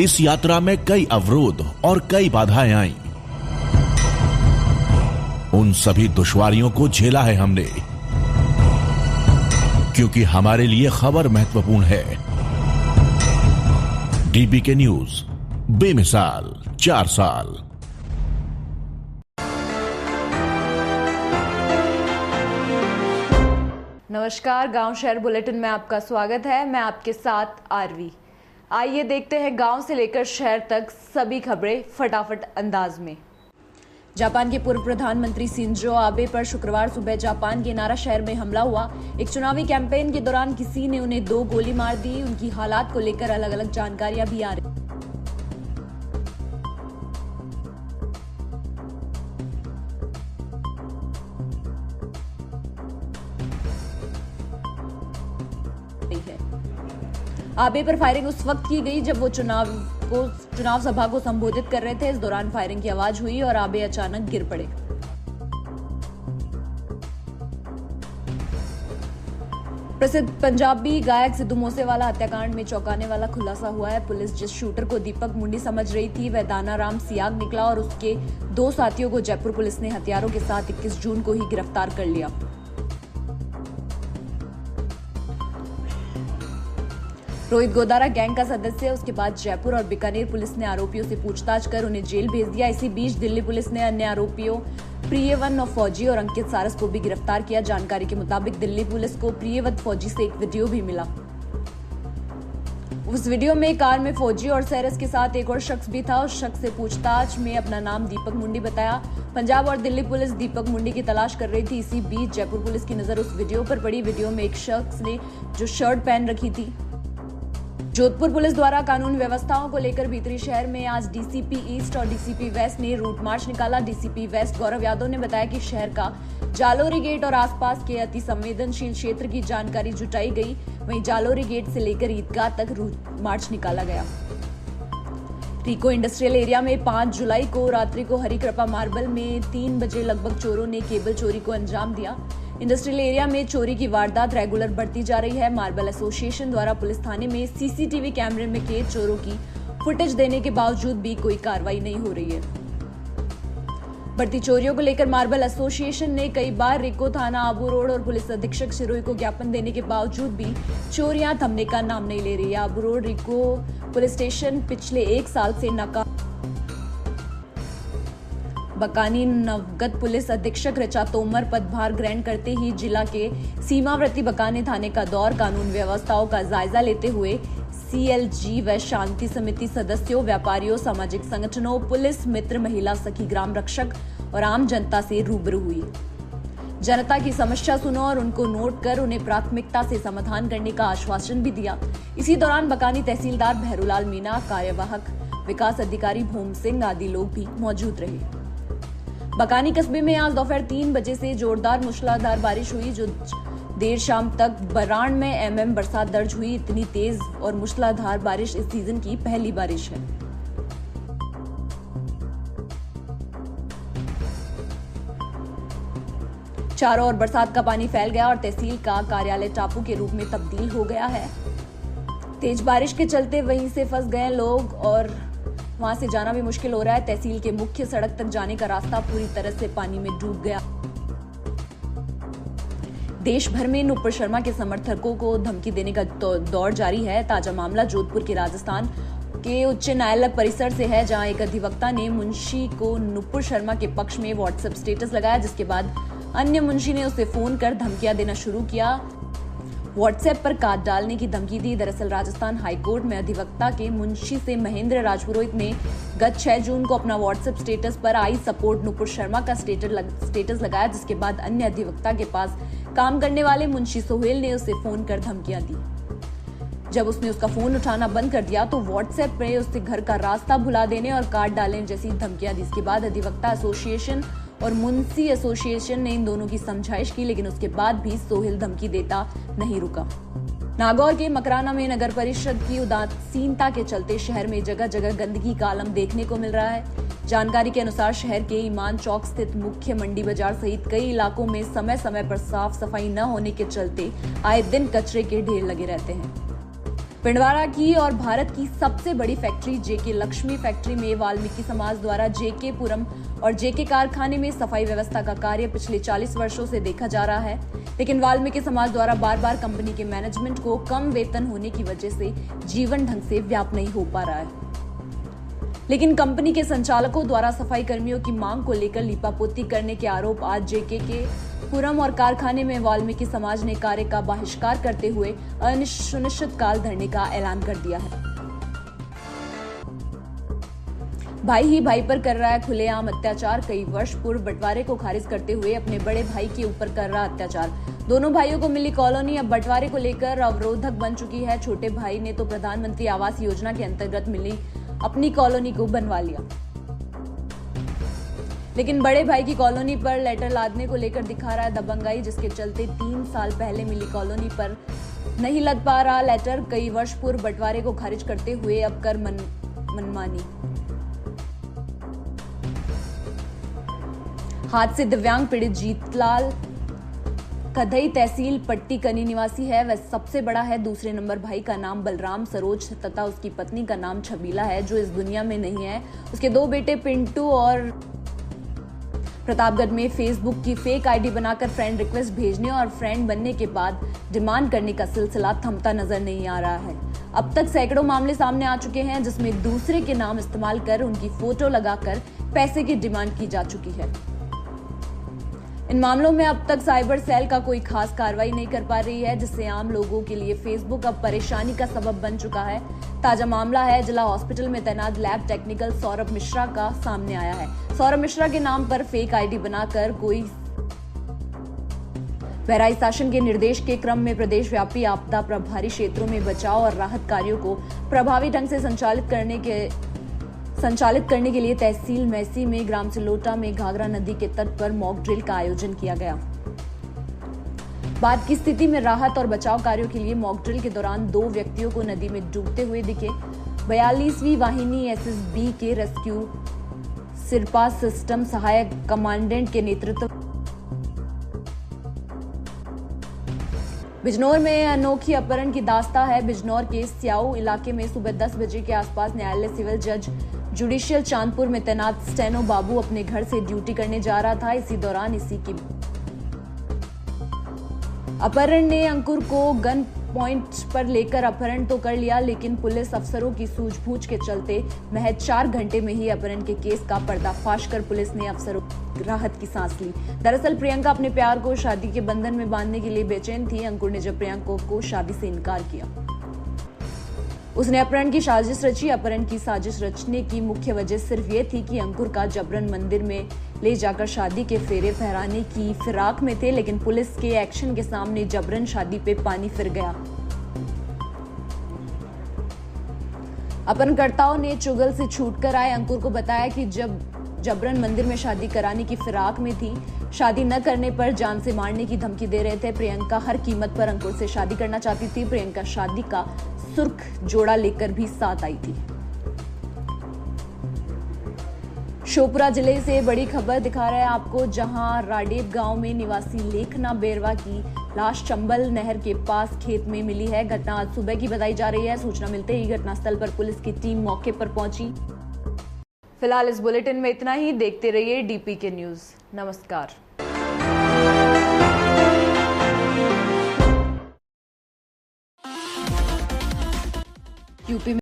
इस यात्रा में कई अवरोध और कई बाधाएं आईं। उन सभी दुश्वारियों को झेला है हमने, क्योंकि हमारे लिए खबर महत्वपूर्ण है। डीबीके न्यूज, बेमिसाल 4 साल। नमस्कार, गांव शहर बुलेटिन में आपका स्वागत है। मैं आपके साथ आरवी। आइए देखते हैं गांव से लेकर शहर तक सभी खबरें फटाफट अंदाज में। जापान के पूर्व प्रधानमंत्री शिंजो आबे पर शुक्रवार सुबह जापान के नारा शहर में हमला हुआ। एक चुनावी कैंपेन के दौरान किसी ने उन्हें 2 गोली मार दी। उनकी हालात को लेकर अलग अलग जानकारियां भी आ रही। आबे पर फायरिंग उस वक्त की गई जब वो चुनाव सभा को संबोधित कर रहे थे। इस दौरान फायरिंग की आवाज हुई और आबे अचानक गिर पड़े। प्रसिद्ध पंजाबी गायक सिद्धू मूसेवाला हत्याकांड में चौंकाने वाला खुलासा हुआ है। पुलिस जिस शूटर को दीपक मुंडी समझ रही थी वह दानाराम सियाग निकला और उसके 2 साथियों को जयपुर पुलिस ने हथियारों के साथ 21 जून को ही गिरफ्तार कर लिया। रोहित गोदारा गैंग का सदस्य है। उसके बाद जयपुर और बीकानेर पुलिस ने आरोपियों से पूछताछ कर उन्हें जेल भेज दिया। इसी बीच दिल्ली पुलिस ने अन्य आरोपियों प्रियवन और फौजी और अंकित सारस को भी गिरफ्तार किया। जानकारी के मुताबिक दिल्ली पुलिस को प्रियवत फौजी से एक वीडियो भी मिला। उस वीडियो में कार में फौजी और सारस के साथ एक और शख्स भी था। उस शख्स से पूछताछ में अपना नाम दीपक मुंडी बताया। पंजाब और दिल्ली पुलिस दीपक मुंडी की तलाश कर रही थी। इसी बीच जयपुर पुलिस की नजर उस वीडियो पर पड़ी। वीडियो में एक शख्स ने जो शर्ट पहन रखी थी। जोधपुर पुलिस द्वारा कानून व्यवस्थाओं को लेकर भीतरी शहर में आज डीसीपी ईस्ट और डीसीपी वेस्ट ने रूट मार्च निकाला। डीसीपी वेस्ट गौरव यादव ने बताया कि शहर का जालोरी गेट और आसपास के अति संवेदनशील क्षेत्र की जानकारी जुटाई गई। वहीं जालोरी गेट से लेकर ईदगाह तक रूट मार्च निकाला गया। रिको इंडस्ट्रियल एरिया में 5 जुलाई को रात्रि को हरिकृपा मार्बल में 3 बजे लगभग चोरों ने केबल चोरी को अंजाम दिया। इंडस्ट्रियल एरिया में चोरी की वारदात रेगुलर बढ़ती जा रही है। मार्बल एसोसिएशन द्वारा पुलिस थाने में सीसीटीवी कैमरे में कैद चोरों की फुटेज देने के बावजूद भी कोई कार्रवाई नहीं हो रही है। बढ़ती चोरियों को लेकर मार्बल एसोसिएशन ने कई बार रिको थाना आबू रोड और पुलिस अधीक्षक सिरोही को ज्ञापन देने के बावजूद भी चोरियां थमने का नाम नहीं ले रही है। आबू रोड रिको पुलिस स्टेशन पिछले 1 साल से नाकाम। बकानी नवगत पुलिस अधीक्षक ऋचा तोमर पदभार ग्रहण करते ही जिला के सीमावर्ती बकानी थाने का दौर कानून व्यवस्थाओं का जायजा लेते हुए सीएलजी व शांति समिति सदस्यों, व्यापारियों, सामाजिक संगठनों, पुलिस मित्र, महिला सखी, ग्राम रक्षक और आम जनता से रूबरू हुई। जनता की समस्या सुनो और उनको नोट कर उन्हें प्राथमिकता से समाधान करने का आश्वासन भी दिया। इसी दौरान बकानी तहसीलदार भैरूलाल मीणा, कार्यवाहक विकास अधिकारी भूम सिंह आदि लोग भी मौजूद रहे। बकानी कस्बे में आज दोपहर 3 बजे से जोरदार मूसलाधार बारिश हुई, जो देर शाम तक 92 mm बरसात दर्ज हुई। इतनी तेज और मूसलाधार बारिश इस सीजन की पहली बारिश है। चारों ओर बरसात का पानी फैल गया और तहसील का कार्यालय टापू के रूप में तब्दील हो गया है। तेज बारिश के चलते वहीं से फंस गए लोग और वहां से जाना भी मुश्किल हो रहा है। तहसील के मुख्य सड़क तक जाने का रास्ता पूरी तरह से पानी में डूब गया। देश भर में नुपुर शर्मा के समर्थकों को धमकी देने का दौर जारी है। ताजा मामला जोधपुर के राजस्थान के उच्च न्यायालय परिसर से है, जहां एक अधिवक्ता ने मुंशी को नुपुर शर्मा के पक्ष में व्हाट्सएप स्टेटस लगाया, जिसके बाद अन्य मुंशी ने उसे फोन कर धमकियां देना शुरू किया। व्हाट्सएप पर काट डालने की धमकी दी। दरअसल राजस्थान हाईकोर्ट में अधिवक्ता के मुंशी से महेंद्र राजपुरोहित ने गत 6 जून को अपना व्हाट्सएप स्टेटस पर आई सपोर्ट नुपुर शर्मा का स्टेटस लगाया, जिसके बाद अन्य अधिवक्ता के पास काम करने वाले मुंशी सोहेल ने उसे फोन कर धमकियां दी। जब उसने उसका फोन उठाना बंद कर दिया तो व्हाट्सएप पे उससे घर का रास्ता भुला देने और काट डालने जैसी धमकियां दी। इसके बाद अधिवक्ता एसोसिएशन और मुंशी एसोसिएशन ने इन दोनों की समझाइश की, लेकिन उसके बाद भी सोहेल धमकी देता नहीं रुका। नागौर के मकराना में नगर परिषद की उदासीनता के चलते शहर में जगह जगह गंदगी का आलम देखने को मिल रहा है। जानकारी के अनुसार शहर के ईमान चौक स्थित मुख्य मंडी बाजार सहित कई इलाकों में समय समय पर साफ सफाई न होने के चलते आए दिन कचरे के ढेर लगे रहते हैं। पिंडवाड़ा की और भारत की सबसे बड़ी फैक्ट्री जेके लक्ष्मी फैक्ट्री में वाल्मीकि समाज द्वारा जेके पुरम और जेके कारखाने में सफाई व्यवस्था का कार्य पिछले 40 वर्षों से देखा जा रहा है, लेकिन वाल्मीकि समाज द्वारा बार बार कंपनी के मैनेजमेंट को कम वेतन होने की वजह से जीवन ढंग से व्याप्त नहीं हो पा रहा है। लेकिन कंपनी के संचालकों द्वारा सफाई कर्मियों की मांग को लेकर लीपापोती करने के आरोप आज जेके के पुरम और कारखाने में वाल्मीकि समाज ने कार्य का बहिष्कार करते हुए अनिश्चितकाल धरने का ऐलान कर दिया है। भाई ही भाई पर कर रहा है खुलेआम अत्याचार। कई वर्ष पूर्व बंटवारे को खारिज करते हुए अपने बड़े भाई के ऊपर कर रहा अत्याचार। दोनों भाइयों को मिली कॉलोनी अब बंटवारे को लेकर अवरोधक बन चुकी है। छोटे भाई ने तो प्रधानमंत्री आवास योजना के अंतर्गत मिली अपनी कॉलोनी को बनवा लिया, लेकिन बड़े भाई की कॉलोनी पर लेटर लादने को लेकर दिखा रहा है दबंगाई, जिसके चलते 3 साल पहले मिली कॉलोनी पर नहीं लद पा रहा लेटर। कई वर्ष पूर्व बंटवारे को खारिज करते हुए अब कर मनमानी। हाथ से दिव्यांग पीड़ित जीतलाल कधई तहसील पट्टी कनी निवासी है। वह सबसे बड़ा है। दूसरे नंबर भाई का नाम बलराम सरोज तथा उसकी पत्नी का नाम छबीला है, जो इस दुनिया में नहीं है। उसके 2 बेटे पिंटू और प्रतापगढ़ में फेसबुक की फेक आईडी बनाकर फ्रेंड रिक्वेस्ट भेजने और फ्रेंड बनने के बाद डिमांड करने का सिलसिला थमता नजर नहीं आ रहा है। अब तक सैकड़ों मामले सामने आ चुके हैं, जिसमें दूसरे के नाम इस्तेमाल कर उनकी फोटो लगाकर पैसे की डिमांड की जा चुकी है। इन मामलों में अब तक साइबर सेल का कोई खास कार्रवाई नहीं कर पा रही है, जिससे आम लोगों के लिए फेसबुक अब परेशानी का सबब बन चुका है। ताजा मामला है जिला हॉस्पिटल में तैनात लैब टेक्निकल सौरभ मिश्रा का सामने आया है। सौरभ मिश्रा के नाम पर फेक आईडी बनाकर कोई बहराइच शासन के निर्देश के क्रम में प्रदेश व्यापी आपदा प्रभारी क्षेत्रों में बचाव और राहत कार्यों को प्रभावी ढंग से संचालित करने के लिए तहसील मैसी में ग्राम सिलोटा में घाघरा नदी के तट पर मॉक ड्रिल का आयोजन किया गया। बाद की स्थिति में राहत और बचाव कार्यों के लिए मॉक ड्रिल के दौरान 2 व्यक्तियों को नदी में डूबते हुए दिखे। 42वीं वाहिनी एसएसबी के रेस्क्यू सिरपा सिस्टम सहायक कमांडेंट के नेतृत्व। बिजनौर में अनोखी अपहरण की दास्तां है। बिजनौर के स्याऊ इलाके में सुबह 10 बजे के आसपास न्यायालय सिविल जज जुडिशियल चांदपुर में तैनात स्टेनो बाबू अपने घर से ड्यूटी करने जा रहा था। इसी दौरान इसी की अपहरण ने अंकुर को गन पॉइंट पर लेकर अपहरण तो कर लिया, लेकिन पुलिस अफसरों की सूझबूझ के चलते महज 4 घंटे में ही अपहरण के केस का पर्दाफाश कर पुलिस ने अफसरों राहत की सांस ली। दरअसल प्रियंका अपने प्यार को शादी के बंधन में बांधने के लिए बेचैन थी। अंकुर ने जब प्रियंका को शादी से इनकार किया, उसने अपहरण की साजिश रची। अपहरण की साजिश रचने की मुख्य वजह सिर्फ ये थी कि अंकुर का जबरन मंदिर में ले जाकर शादी के फेरे फहराने की फिराक में थे, लेकिन पुलिस के एक्शन के सामने जबरन शादी पे पानी फिर गया। अपहरणकर्ताओं ने चुगल से छूटकर आए अंकुर को बताया कि जब जबरन मंदिर में शादी कराने की फिराक में थी, शादी न करने पर जान से मारने की धमकी दे रहे थे। प्रियंका हर कीमत पर अंकुर से शादी करना चाहती थी। प्रियंका शादी का सुर्ख जोड़ा लेकर भी साथ आई थी। श्योपुरा जिले से बड़ी खबर दिखा रहे हैं आपको, जहां राडेप गांव में निवासी लेखना बेरवा की लाश चंबल नहर के पास खेत में मिली है। घटना आज सुबह की बताई जा रही है। सूचना मिलते ही घटनास्थल पर पुलिस की टीम मौके पर पहुंची। फिलहाल इस बुलेटिन में इतना ही। देखते रहिए DPK न्यूज। नमस्कार। यूपी